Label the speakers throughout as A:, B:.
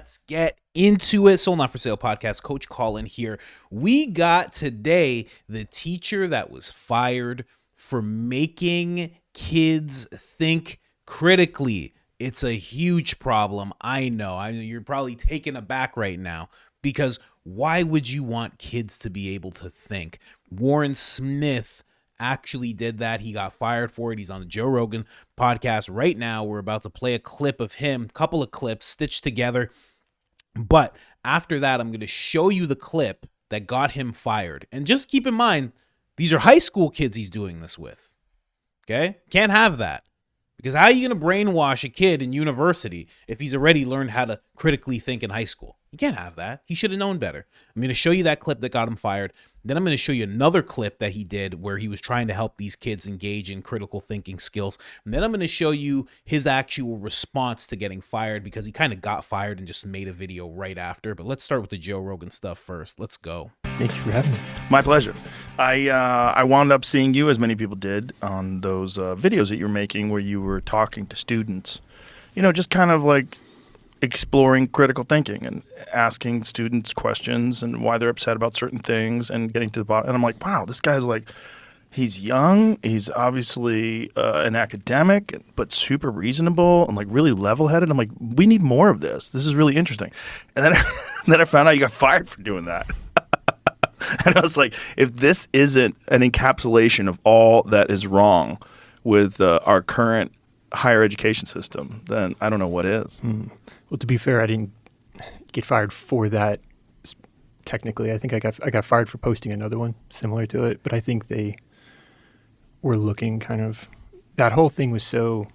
A: let's get into it. Sold Not For Sale podcast, Coach COLIN here. We got today the teacher that was fired for making kids think critically. It's a huge problem. I know you're probably taken aback right now, because why would you want kids to be able to think? Warren Smith actually did that. He got fired for it. He's on the Joe Rogan podcast right now. We're about to play a clip of him, a couple of clips stitched together. But after that, I'm going to show you the clip that got him fired. And just keep in mind, these are high school kids he's doing this with. Okay? Can't have that. Because how are you going to brainwash a kid in university if he's already learned how to critically think in high school? You can't have that. He should have known better. I'm going to show you that clip that got him fired. Then I'm going to show you another clip that he did where he was trying to help these kids engage in critical thinking skills. And then I'm going to show you his actual response to getting fired, because he kind of got fired and just made a video right after. But let's start with the Joe Rogan stuff first. Let's go.
B: Thank you for having me.
C: My pleasure. I wound up seeing you, as many people did, on those videos that you were making where you were talking to students, just kind of like exploring critical thinking and asking students questions and why they're upset about certain things and getting to the bottom. And I'm like, wow, this guy's like, he's young. He's obviously an academic, but super reasonable and like really level-headed. I'm like, we need more of this. This is really interesting. And then, then I found out you got fired for doing that. And I was like, if this isn't an encapsulation of all that is wrong with our current higher education system, then I don't know what is.
B: Well, to be fair, I didn't get fired for that. Technically, I think I got fired for posting another one similar to it, but I think they were looking kind of, that whole thing was so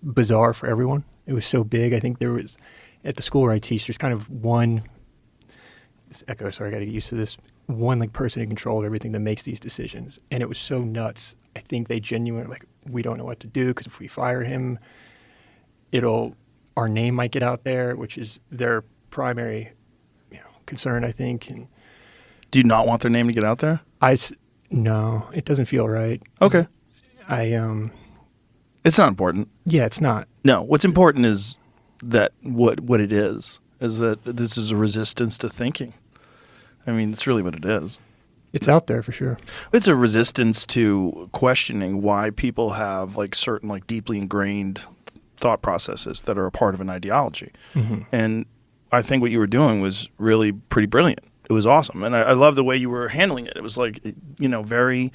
B: bizarre for everyone. It was so big. I think there was, at the school where I teach, there's kind of one, this echo, sorry, I got to get used to this, one like person in control of everything that makes these decisions. And it was so nuts. I think they genuinely, like, we don't know what to do, because if we fire him, our name might get out there, which is their primary, concern, I think. And
C: do you not want their name to get out there?
B: No, it doesn't feel right.
C: Okay.
B: It's
C: not important.
B: Yeah, it's not.
C: No, what's important is that what it is that this is a resistance to thinking. I mean, it's really what it is.
B: It's out there for sure.
C: It's a resistance to questioning why people have like certain like deeply ingrained thought processes that are a part of an ideology. Mm-hmm. And I think what you were doing was really pretty brilliant. It was awesome. And I love the way you were handling it. It was like, very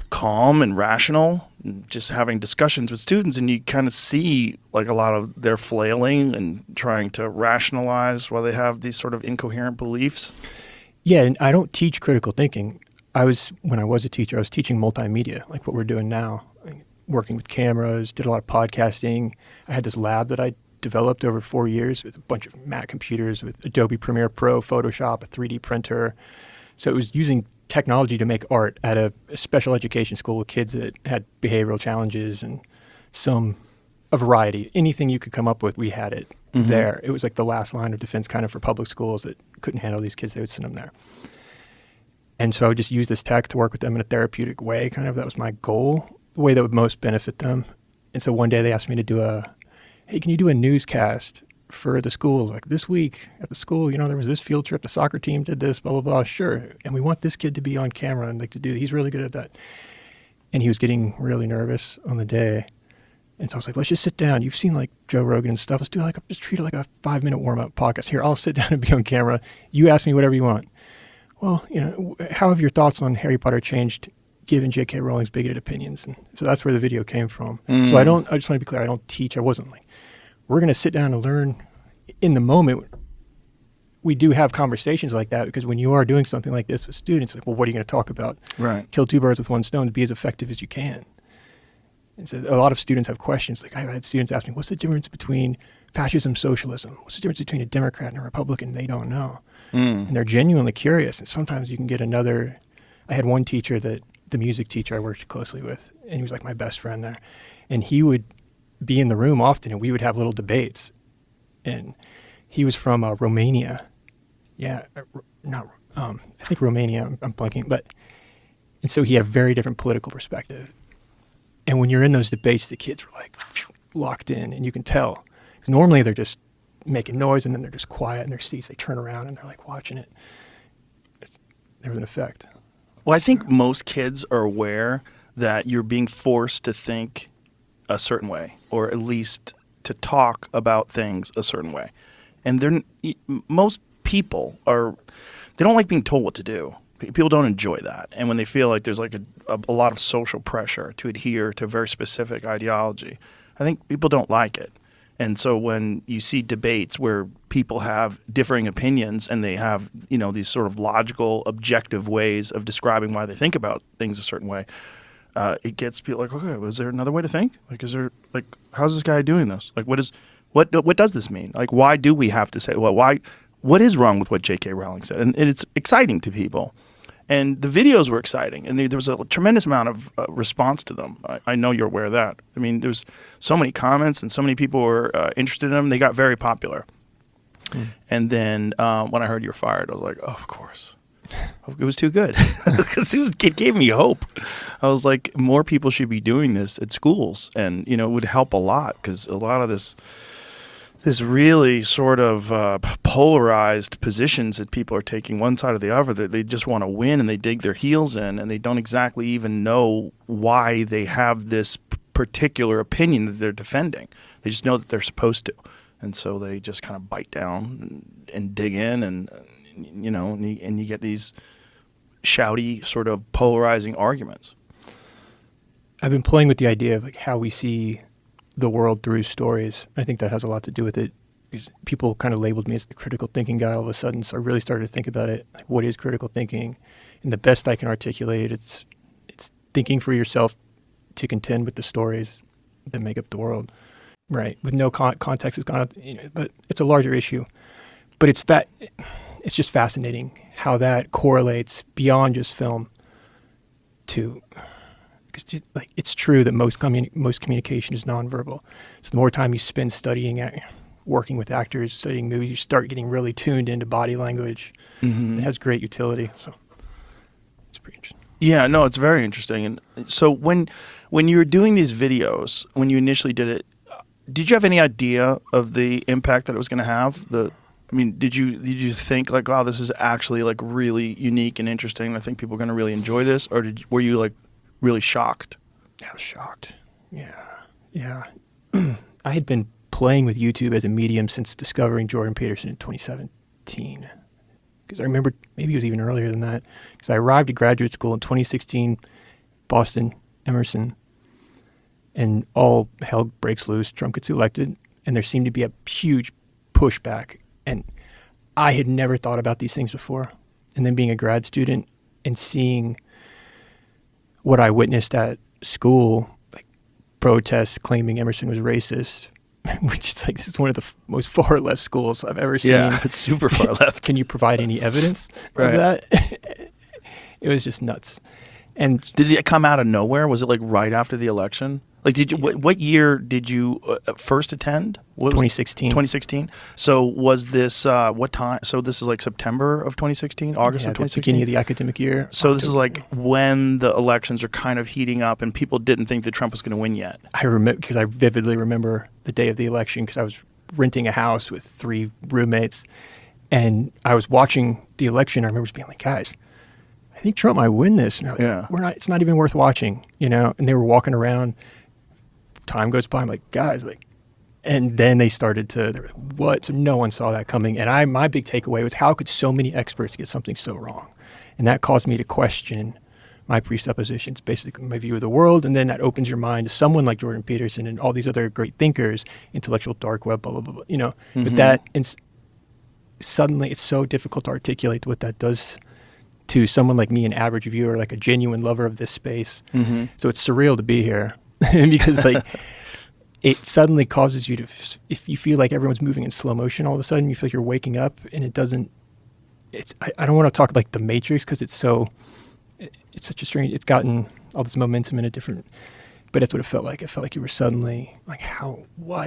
C: calm and rational, and just having discussions with students. And you kind of see like a lot of their flailing and trying to rationalize why they have these sort of incoherent beliefs.
B: Yeah, and I don't teach critical thinking. When I was a teacher, I was teaching multimedia, like what we're doing now, working with cameras, did a lot of podcasting. I had this lab that I developed over 4 years with a bunch of Mac computers, with Adobe Premiere Pro, Photoshop, a 3D printer. So it was using technology to make art at a special education school with kids that had behavioral challenges and a variety. Anything you could come up with, we had it there. It was like the last line of defense kind of for public schools that couldn't handle these kids. They would send them there. And so I would just use this tech to work with them in a therapeutic way, kind of. That was my goal, the way that would most benefit them. And so one day they asked me to do hey, can you do a newscast for the school? Like, this week at the school, there was this field trip, the soccer team did this, blah, blah, blah. Sure. And we want this kid to be on camera and like to do, he's really good at that. And he was getting really nervous on the day. And so I was like, let's just sit down. You've seen like Joe Rogan and stuff. Let's do just treat it like a 5-minute warm-up podcast. Here, I'll sit down and be on camera. You ask me whatever you want. Well, how have your thoughts on Harry Potter changed given JK Rowling's bigoted opinions? And so that's where the video came from. So I just want to be clear, I don't teach. I wasn't like, we're going to sit down and learn in the moment. We do have conversations like that, because when you are doing something like this with students, like, well, what are you going to talk about?
C: Right.
B: Kill two birds with one stone, to be as effective as you can. And so a lot of students have questions. Like, I've had students ask me, what's the difference between fascism, socialism? What's the difference between a Democrat and a Republican? They don't know. And they're genuinely curious. And sometimes you can get I had one teacher, the music teacher I worked closely with, and he was like my best friend there. And he would be in the room often, and we would have little debates. And he was from Romania. Yeah, I think Romania, I'm blanking. And so he had a very different political perspective. And when you're in those debates, the kids were like locked in, and you can tell. Normally they're just making noise, and then they're just quiet in their seats. They turn around and they're like watching it. There was an effect.
C: Well, I think most kids are aware that you're being forced to think a certain way, or at least to talk about things a certain way. And most people they don't like being told what to do. People don't enjoy that. And when they feel like there's like a lot of social pressure to adhere to a very specific ideology, I think people don't like it. And so when you see debates where people have differing opinions and they have, these sort of logical, objective ways of describing why they think about things a certain way, it gets people like, okay, was there another way to think? Like, how's this guy doing this? Like, what does this mean? Like, why do we have to say, what is wrong with what JK Rowling said? And it's exciting to people. And the videos were exciting, and there was a tremendous amount of response to them. I know you're aware of that. I mean, there's so many comments, and so many people were interested in them. They got very popular. And then when I heard you were fired, I was like, oh, of course. It was too good because it gave me hope. I was like, more people should be doing this at schools, and it would help a lot, because a lot of this really sort of polarized positions that people are taking one side or the other, that they just want to win and they dig their heels in, and they don't exactly even know why they have this particular opinion that they're defending. They just know that they're supposed to, and so they just kind of bite down and dig in, and you get these shouty sort of polarizing arguments.
B: I've been playing with the idea of like how we see the world through stories. I think that has a lot to do with it, because people kind of labeled me as the critical thinking guy all of a sudden. So I really started to think about it. Like, what is critical thinking? And the best I can articulate, it's thinking for yourself to contend with the stories that make up the world. Right. With no context is gone, but it's a larger issue. But it's just fascinating how that correlates beyond just film to, because like it's true that most communication is nonverbal. So the more time you spend studying, working with actors, studying movies, you start getting really tuned into body language. Mm-hmm. It has great utility. So it's pretty interesting.
C: Yeah, no, it's very interesting. And so when you were doing these videos, when you initially did it, did you have any idea of the impact that it was going to have? Did you think like, wow, this is actually like really unique and interesting? I think people are going to really enjoy this, or were you like really shocked?
B: I was shocked. Yeah. I had been playing with YouTube as a medium since discovering Jordan Peterson in 2017. Because I remember, maybe it was even earlier than that, because I arrived at graduate school in 2016, Boston, Emerson, and all hell breaks loose. Trump gets elected, and there seemed to be a huge pushback. And I had never thought about these things before. And then being a grad student and seeing what I witnessed at school, like protests claiming Emerson was racist, which is like, this is one of the most far left schools I've ever seen.
C: Yeah, it's super far left.
B: Can you provide any evidence of that? It was just nuts. And
C: did it come out of nowhere? Was it like right after the election? Like, did you? What year did you first attend?
B: 2016.
C: 2016. So was this what time? So this is like September of 2016, August of 2016,
B: beginning of the academic year.
C: So October. This is like when the elections are kind of heating up, and people didn't think that Trump was going to win yet.
B: I remember, because I vividly remember the day of the election, because I was renting a house with 3 roommates, and I was watching the election. I remember just being like, guys, I think Trump might win this. And like, it's not even worth watching, And they were walking around. Time goes by. I'm like, guys, and then they started to, they're like, what? So no one saw that coming. And my big takeaway was, how could so many experts get something so wrong? And that caused me to question my presuppositions, basically my view of the world. And then that opens your mind to someone like Jordan Peterson and all these other great thinkers, intellectual dark web, blah, blah, blah, Mm-hmm. But that, and suddenly it's so difficult to articulate what that does to someone like me, an average viewer, like a genuine lover of this space. Mm-hmm. So it's surreal to be here. Because like it suddenly causes you to, if you feel like everyone's moving in slow motion, all of a sudden you feel like you're waking up, and it doesn't, I don't want to talk like the Matrix, because it's such a strange, it's gotten all this momentum in a different, but that's what it felt like. It felt like you were suddenly like,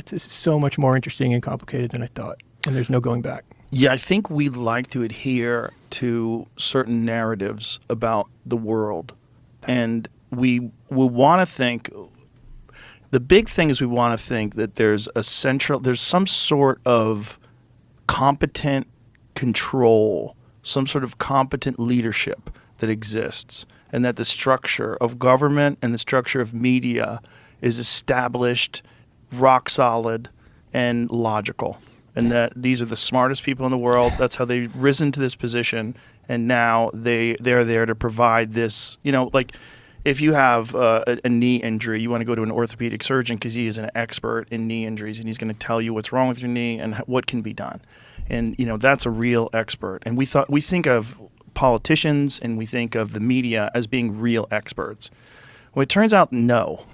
B: this is so much more interesting and complicated than I thought, and there's no going back.
C: Yeah, I think we like to adhere to certain narratives about the world, and we want to think. The big thing is we want to think that there's some sort of competent control, some sort of competent leadership that exists, and that the structure of government and the structure of media is established, rock solid, and logical. And that these are the smartest people in the world. That's how they've risen to this position. And now they're there to provide this, like if you have a knee injury, you want to go to an orthopedic surgeon because he is an expert in knee injuries, and he's going to tell you what's wrong with your knee and what can be done. And, that's a real expert. And we think of politicians and we think of the media as being real experts. Well, it turns out no.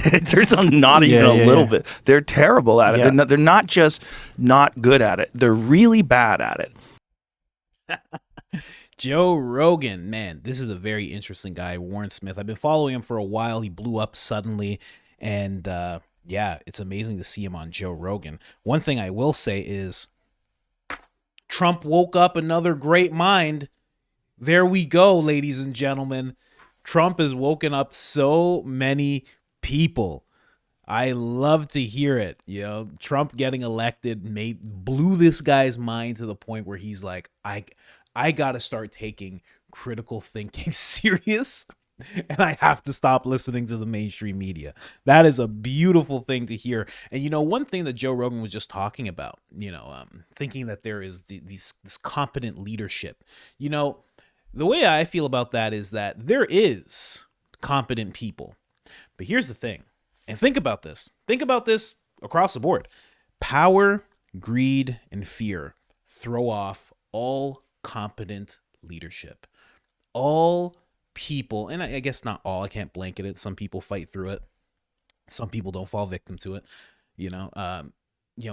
C: It turns out not even a little bit. They're terrible at it.
B: Yeah.
C: They're not just not good at it. They're really bad at it.
A: Joe Rogan, man, this is a very interesting guy, Warren Smith. I've been following him for a while. He blew up suddenly, and it's amazing to see him on Joe Rogan. One thing I will say is Trump woke up another great mind. There we go, ladies and gentlemen. Trump has woken up so many people. I love to hear it. Trump getting elected blew this guy's mind to the point where he's like, I got to start taking critical thinking serious, and I have to stop listening to the mainstream media. That is a beautiful thing to hear. And, one thing that Joe Rogan was just talking about, thinking that there is this competent leadership, the way I feel about that is that there is competent people. But here's the thing, and think about this. Think about this across the board. Power, greed, and fear throw off all competent leadership. All people, and I guess not all, I can't blanket it. Some people fight through it. Some people don't fall victim to it.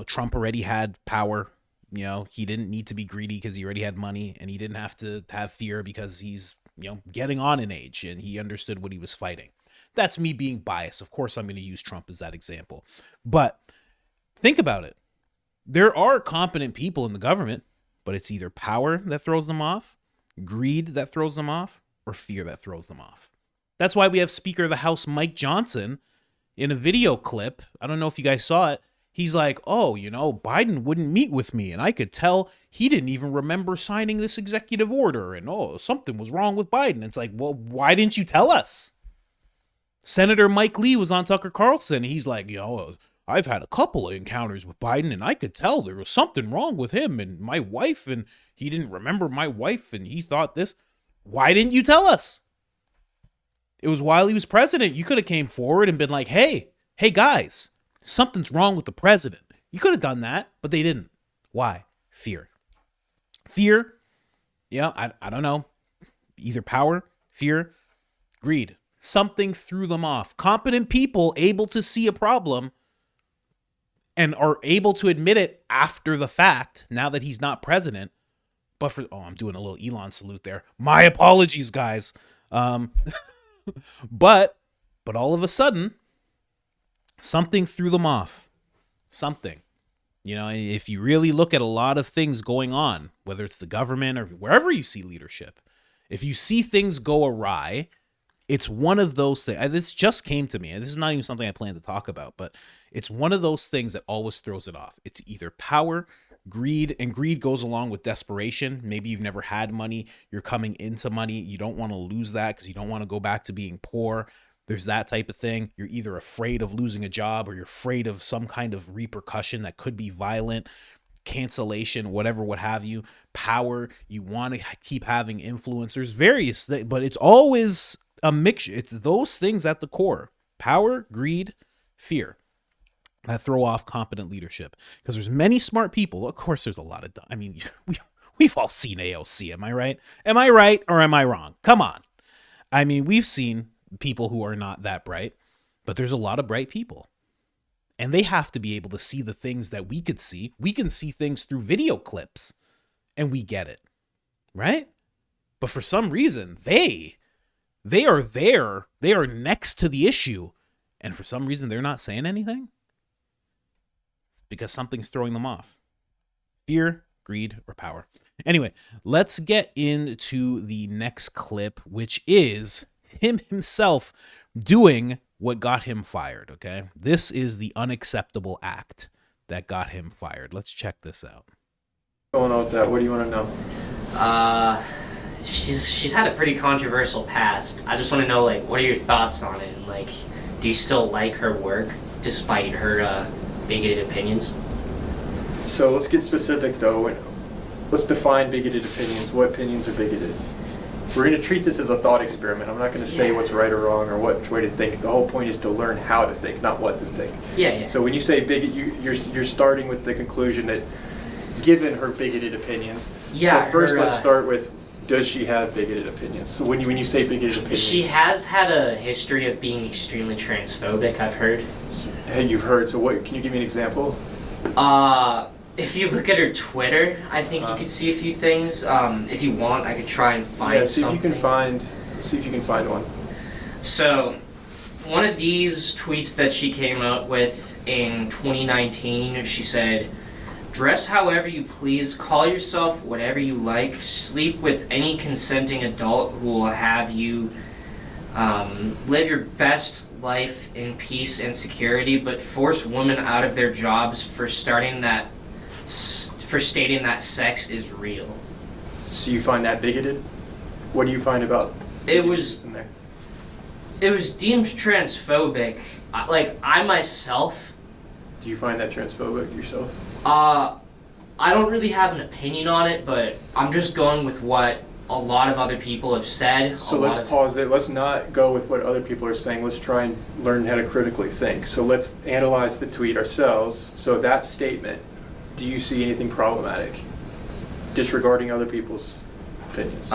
A: Trump already had power. He didn't need to be greedy because he already had money, and he didn't have to have fear because he's, getting on in age and he understood what he was fighting. That's me being biased. Of course, I'm going to use Trump as that example. But think about it. There are competent people in the government, but it's either power that throws them off, greed that throws them off, or fear that throws them off. That's why we have Speaker of the House Mike Johnson in a video clip. I don't know if you guys saw it. He's like, Biden wouldn't meet with me, and I could tell he didn't even remember signing this executive order, and something was wrong with Biden. It's like, well, why didn't you tell us? Senator Mike Lee was on Tucker Carlson. He's like, I've had a couple of encounters with Biden, and I could tell there was something wrong with him and my wife, and he didn't remember my wife, and he thought this. Why didn't you tell us? It was while he was president. You could have came forward and been like, hey guys, something's wrong with the president. You could have done that, but they didn't. Why? Fear. Fear. Yeah, I don't know. Either power, fear, greed. Something threw them off. Competent people able to see a problem and are able to admit it after the fact, now that he's not president. But I'm doing a little Elon salute there. My apologies, guys. But all of a sudden, something threw them off. Something. If you really look at a lot of things going on, whether it's the government or wherever you see leadership, if you see things go awry, it's one of those things. This just came to me, and this is not even something I plan to talk about, but it's one of those things that always throws it off. It's either power, greed, and greed goes along with desperation. Maybe you've never had money. You're coming into money. You don't want to lose that because you don't want to go back to being poor. There's that type of thing. You're either afraid of losing a job or you're afraid of some kind of repercussion that could be violent, cancellation, whatever, what have you. Power, you want to keep having influence. There's various things, but it's always a mixture. It's those things at the core: power, greed, fear, that throw off competent leadership. Because there's many smart people. Of course, there's a lot of, we've all seen AOC. Am I right? Am I right or am I wrong? Come on. We've seen people who are not that bright, but there's a lot of bright people. And they have to be able to see the things that we could see. We can see things through video clips and we get it, right? But for some reason, they are there. They are next to the issue. And for some reason, they're not saying anything. It's because something's throwing them off. Fear, greed, or power. Anyway, let's get into the next clip, which is him himself doing what got him fired, okay? This is the unacceptable act that got him fired. Let's check this out.
B: Going on with that? What do you want to know?
D: Uh, she's had a pretty controversial past. I just want to know, like, what are your thoughts on it? And, like, do you still like her work despite her bigoted opinions?
B: So let's get specific, though. Let's define bigoted opinions. What opinions are bigoted? We're going to treat this as a thought experiment. I'm not going to say what's right or wrong or what way to think. The whole point is to learn how to think, not what to think.
D: Yeah.
B: So when you say bigot, you're starting with the conclusion that given her bigoted opinions.
D: Yeah.
B: So first, let's start with, does she have bigoted opinions? So when you say bigoted opinions,
D: she has had a history of being extremely transphobic, I've heard.
B: Hey, you've heard. So what? Can you give me an example?
D: If you look at her Twitter, I think you could see a few things. If you want, I could try and find
B: see
D: something.
B: See if you can find one.
D: So, one of these tweets that she came out with in 2019, she said, "Dress however you please, call yourself whatever you like, sleep with any consenting adult who will have you live your best life in peace and security, but force women out of their jobs for stating that sex is real."
B: So you find that bigoted? What do you find about
D: It was
B: in there?
D: it was deemed transphobic. I myself,
B: Do you find that transphobic yourself?
D: I don't really have an opinion on it, but I'm just going with what a lot of other people have said.
B: So let's pause there. Let's not go with what other people are saying. Let's try and learn how to critically think. So let's analyze the tweet ourselves. So that statement, do you see anything problematic? Disregarding other people's opinions.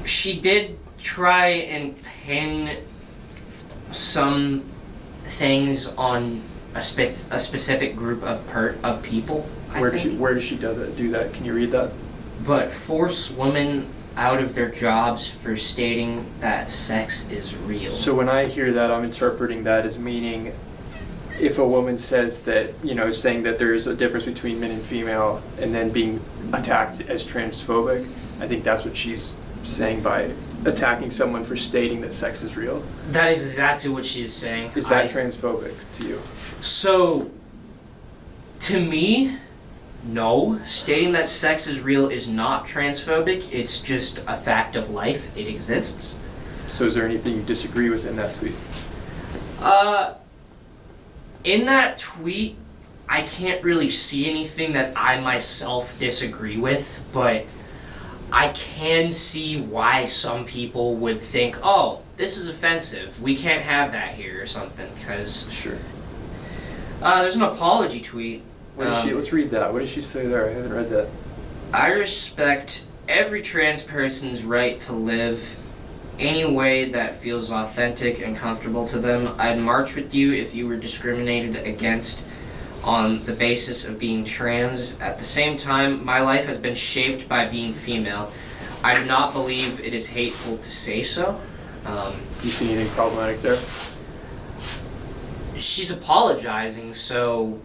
D: She did try and pin some things on a specific group of people.
B: Where does she do that? Can you read that?
D: But force women out of their jobs for stating that sex is real.
B: So when I hear that, I'm interpreting that as meaning if a woman says that, saying that there's a difference between men and female and then being attacked as transphobic, I think that's what she's saying by attacking someone for stating that sex is real.
D: That is exactly what she's saying.
B: Is that transphobic to you?
D: So, to me, no. Stating that sex is real is not transphobic. It's just a fact of life. It exists.
B: So is there anything you disagree with in that tweet?
D: In that tweet, I can't really see anything that I myself disagree with, but I can see why some people would think, oh, this is offensive. We can't have that here or something, because...
B: Sure.
D: There's an apology tweet.
B: Let's read that. What did she say there? I haven't read that.
D: "I respect every trans person's right to live any way that feels authentic and comfortable to them. I'd march with you if you were discriminated against on the basis of being trans. At the same time, my life has been shaped by being female. I do not believe it is hateful to say so."
B: You see anything problematic there?
D: She's apologizing, so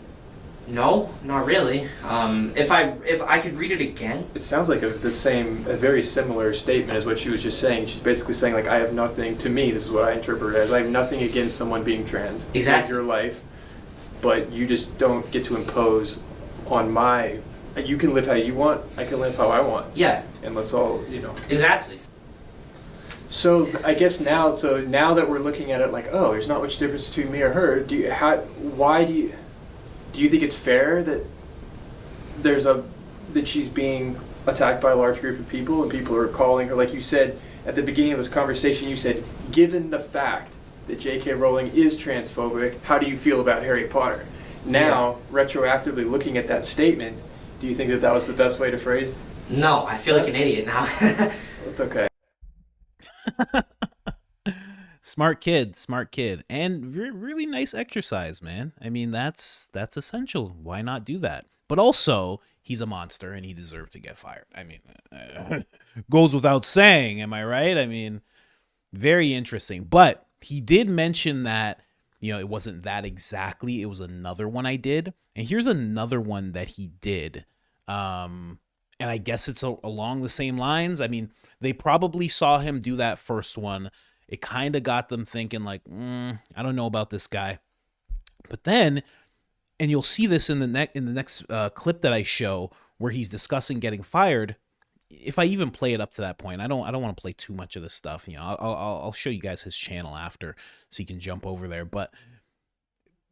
D: no, not really. If I could read it again.
B: It sounds like a very similar statement as what she was just saying. She's basically saying, like, I have nothing, to me, this is what I interpret it as, I have nothing against someone being trans.
D: Exactly.
B: Live your life, but you just don't get to impose on you can live how you want, I can live how I want.
D: Yeah.
B: And let's all,
D: Exactly.
B: So I guess now that we're looking at it like, oh, there's not much difference between me or her, do you think it's fair that that she's being attacked by a large group of people and people are calling her, like you said at the beginning of this conversation, you said, given the fact that JK Rowling is transphobic, how do you feel about Harry Potter? Now, retroactively looking at that statement, do you think that was the best way to phrase?
D: No, I feel like an idiot now.
B: It's okay.
A: Smart kid, and really nice exercise, man. I mean, that's essential. Why not do that? But also, he's a monster and he deserved to get fired. I mean, goes without saying, am I right? I mean, very interesting. But he did mention that, it wasn't that exactly. It was another one I did. And here's another one that he did. And I guess it's along the same lines. I mean, they probably saw him do that first one. It kind of got them thinking like, I don't know about this guy. But then and you'll see this in the next clip that I show where he's discussing getting fired. If I even play it up to that point, I don't want to play too much of this stuff. You know, I'll show you guys his channel after, so you can jump over there. But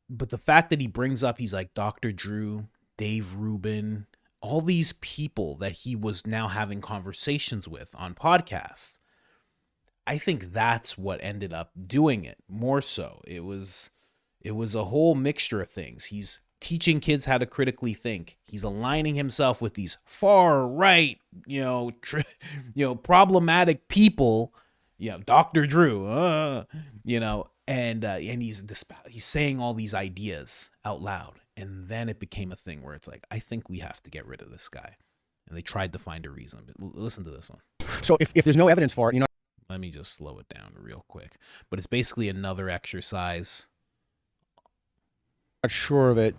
A: the fact that he brings up, he's like Dr. Drew, Dave Rubin, all these people that he was now having conversations with on podcasts. I think that's what ended up doing it more so. It was a whole mixture of things. He's teaching kids how to critically think. He's aligning himself with these far right, problematic people, Dr. Drew, and he's saying all these ideas out loud. And then it became a thing where it's like, I think we have to get rid of this guy. And they tried to find a reason. But listen to this one.
E: So if there's no evidence for it,
A: let me just slow it down real quick. But it's basically another exercise.
E: Not sure of it.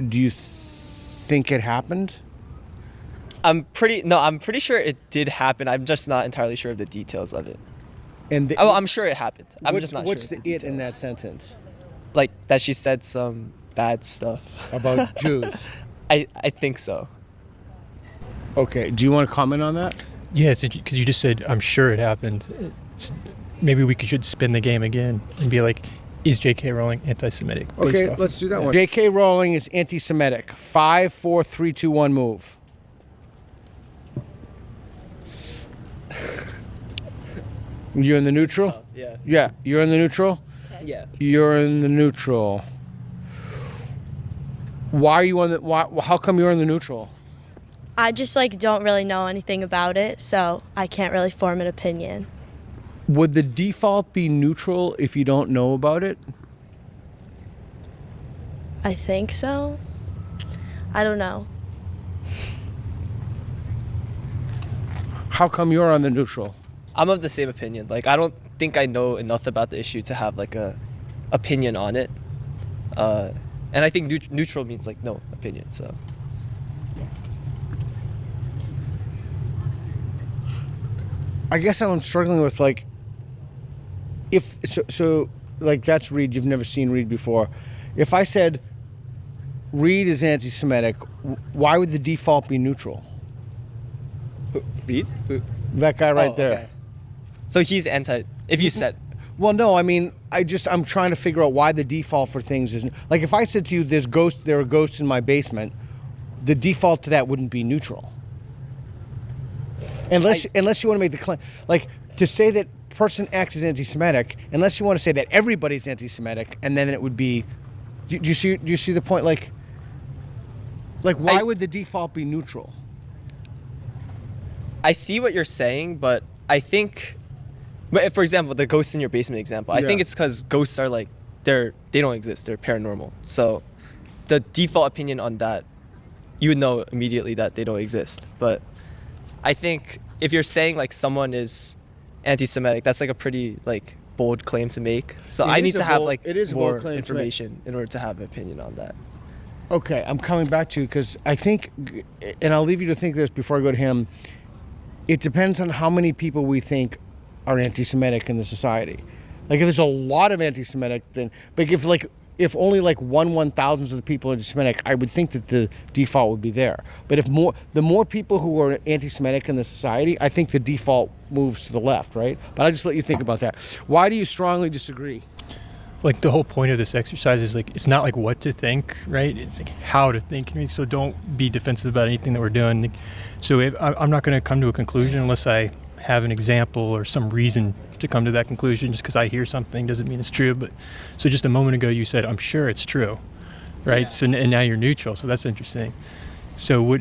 E: Do you think it happened?
F: I'm pretty sure it did happen. I'm just not entirely sure of the details of it.
E: And
F: I'm sure it happened. I'm just not sure.
E: What's the it in that sentence?
F: Like that she said some bad stuff
E: About Jews.
F: I think so.
E: Okay. Do you want to comment on that?
B: Yeah, because you just said, I'm sure it happened. Maybe we should spin the game again and be like, is JK Rowling anti-Semitic?
E: Okay, let's do that one. JK Rowling is anti-Semitic. 5, 4, 3, 2, 1, move. You're in the neutral?
F: Yeah.
E: Yeah, you're in the neutral?
F: Yeah.
E: You're in the neutral. Why are you on the... how come you're in the neutral?
G: I just don't really know anything about it, so I can't really form an opinion.
E: Would the default be neutral if you don't know about it?
G: I think so. I don't know.
E: How come you're on the neutral?
F: I'm of the same opinion. I don't think I know enough about the issue to have a opinion on it. And I think neutral means no opinion. So.
E: I guess I'm struggling with if so that's Reed. You've never seen Reed before. If I said Reed is anti-Semitic, why would the default be neutral?
F: Reed?
E: That guy right there.
F: Okay. So he's anti. If you said.
E: Well, no. I mean, I'm trying to figure out why the default for things is if I said to you, there are ghosts in my basement, the default to that wouldn't be neutral. Unless you want to make the claim, to say that person X is anti-Semitic, unless you want to say that everybody's anti-Semitic, and then it would be. Do you see the point? Why would the default be neutral?
F: I see what you're saying, but I think, for example, the ghosts in your basement example, I think it's because ghosts are they don't exist. They're paranormal. So, the default opinion on that, you would know immediately that they don't exist. But I think if you're saying someone is anti-Semitic, that's a pretty bold claim to make. So I need to have more information in order to have an opinion on that.
E: Okay, I'm coming back to you because I think, and I'll leave you to think this before I go to him. It depends on how many people we think are anti-Semitic in the society. If there's a lot of anti-Semitic, then if only 1/1000th of the people are anti-Semitic, I would think that the default would be there. But the more people who are anti-Semitic in the society, I think the default moves to the left, right? But I'll just let you think about that. Why do you strongly disagree?
B: The whole point of this exercise is it's not what to think, right? It's how to think. So don't be defensive about anything that we're doing. So I'm not going to come to a conclusion unless I have an example or some reason to come to that conclusion. Just because I hear something doesn't mean it's true. But so just a moment ago you said, I'm sure it's true, right? Yeah. So and now you're neutral. So that's interesting. So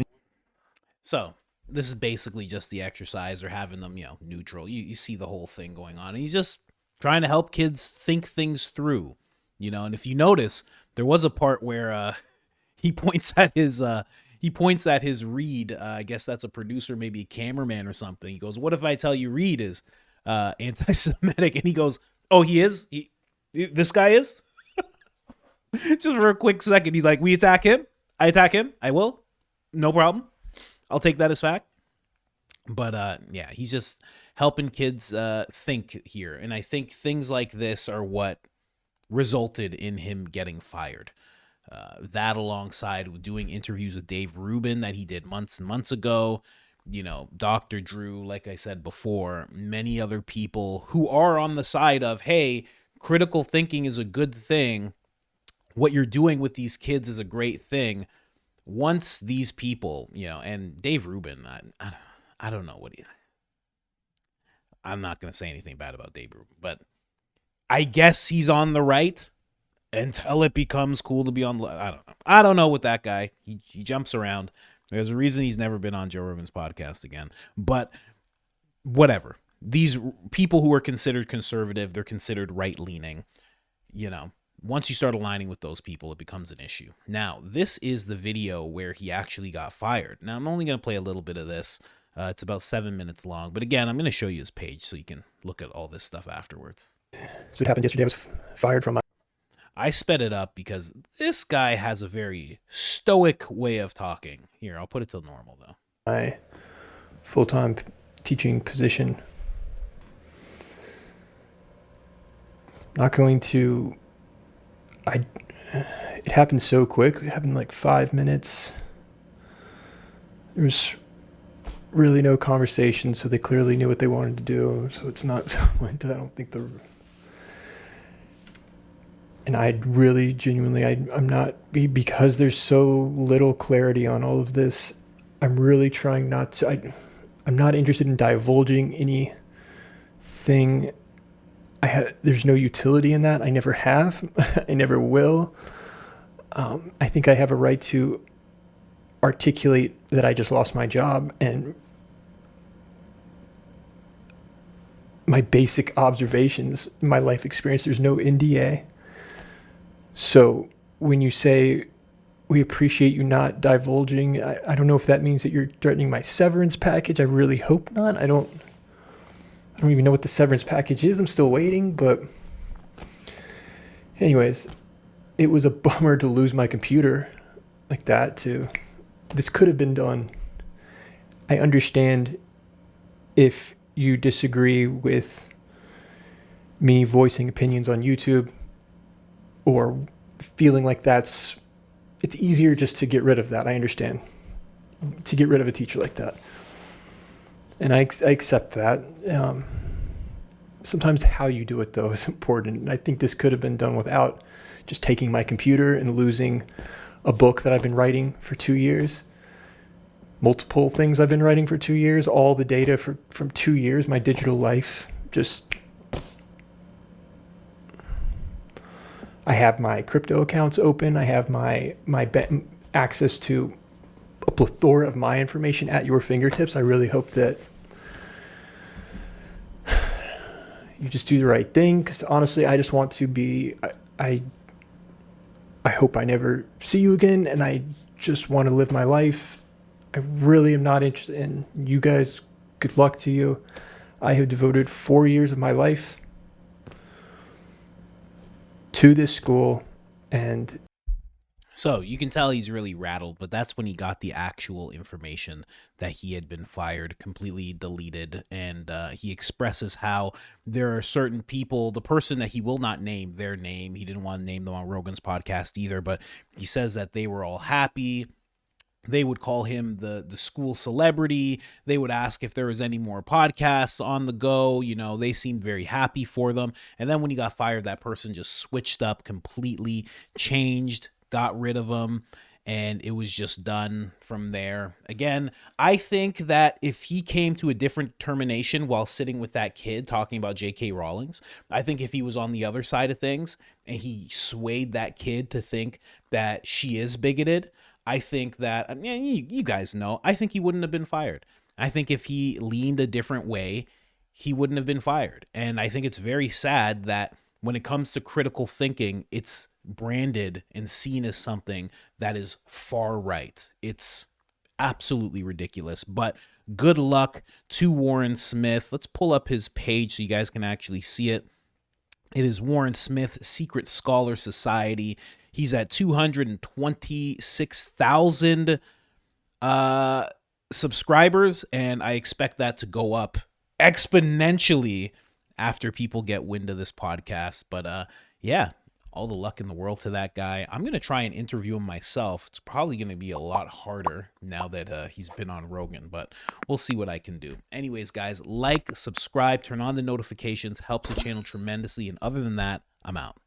A: this is basically just the exercise or having them, neutral. You see the whole thing going on. And he's just trying to help kids think things through, and if you notice, there was a part where he points at his Reed. I guess that's a producer, maybe a cameraman or something. He goes, what if I tell you Reed is anti-Semitic? And he goes, oh, he is? This guy is? Just for a quick second, he's like, we attack him? I attack him? I will? No problem. I'll take that as fact. But he's just helping kids think here. And I think things like this are what resulted in him getting fired. That alongside with doing interviews with Dave Rubin that he did months and months ago, Dr. Drew, like I said before, many other people who are on the side of, hey, critical thinking is a good thing. What you're doing with these kids is a great thing. Once these people, and Dave Rubin, I don't know what I'm not going to say anything bad about Dave Rubin, but I guess he's on the right until it becomes cool to be on. I don't know. I don't know with that guy. He jumps around. There's a reason he's never been on Joe Rogan's podcast again. But whatever. These people who are considered conservative, they're considered right-leaning. Once you start aligning with those people, it becomes an issue. Now, this is the video where he actually got fired. Now, I'm only going to play a little bit of this. It's about 7 minutes long. But again, I'm going to show you his page so you can look at all this stuff afterwards.
B: So what happened yesterday, I was fired from
A: I sped it up because this guy has a very stoic way of talking. Here, I'll put it to normal, though.
B: my full-time teaching position. Not going to... It happened so quick. It happened in like 5 minutes. There was really no conversation, so they clearly knew what they wanted to do. So it's not someone I don't think and I really genuinely, I'm not, because there's so little clarity on all of this, I'm really trying not to, I'm not interested in divulging anything. There's no utility in that. I never have. I never will. I think I have a right to articulate that I just lost my job and my basic observations, my life experience. There's no NDA. So when you say we appreciate you not divulging, I don't know if that means that you're threatening my severance package. I really hope not. I don't even know what the severance package is. I'm still waiting, but anyways, it was a bummer to lose my computer like that too. This could have been done. I understand if you disagree with me voicing opinions on YouTube or feeling like it's easier just to get rid of that. I understand. To get rid of a teacher like that. And I accept that. Sometimes how you do it, though, is important. And I think this could have been done without just taking my computer and losing a book that I've been writing for 2 years. Multiple things I've been writing for 2 years. All the data from 2 years, my digital life. I have my crypto accounts open. I have my access to a plethora of my information at your fingertips. I really hope that you just do the right thing, because honestly, I just want to be, I hope I never see you again, and I just want to live my life. I really am not interested in you guys. Good luck to you. I have devoted 4 years of my life to this school, and
A: so you can tell he's really rattled, but that's when he got the actual information that he had been fired, completely deleted. And he expresses how there are certain people, the person that he will not name their name, he didn't want to name them on Rogan's podcast either, but he says that they were all happy. They would call him the school celebrity. They would ask if there was any more podcasts on the go. They seemed very happy for them. And then when he got fired, that person just switched up completely, changed, got rid of him, and it was just done from there. Again, I think that if he came to a different determination while sitting with that kid talking about JK Rowling, I think if he was on the other side of things and he swayed that kid to think that she is bigoted, I think that, you guys know, I think he wouldn't have been fired. I think if he leaned a different way, he wouldn't have been fired. And I think it's very sad that when it comes to critical thinking, it's branded and seen as something that is far right. It's absolutely ridiculous. But good luck to Warren Smith. Let's pull up his page so you guys can actually see it. It is Warren Smith Secret Scholar Society. He's at 226,000 subscribers, and I expect that to go up exponentially after people get wind of this podcast. But yeah, All the luck in the world to that guy. I'm going to try and interview him myself. It's probably going to be a lot harder now that he's been on Rogan, but we'll see what I can do. Anyways, guys, like, subscribe, turn on the notifications, helps the channel tremendously. And other than that, I'm out.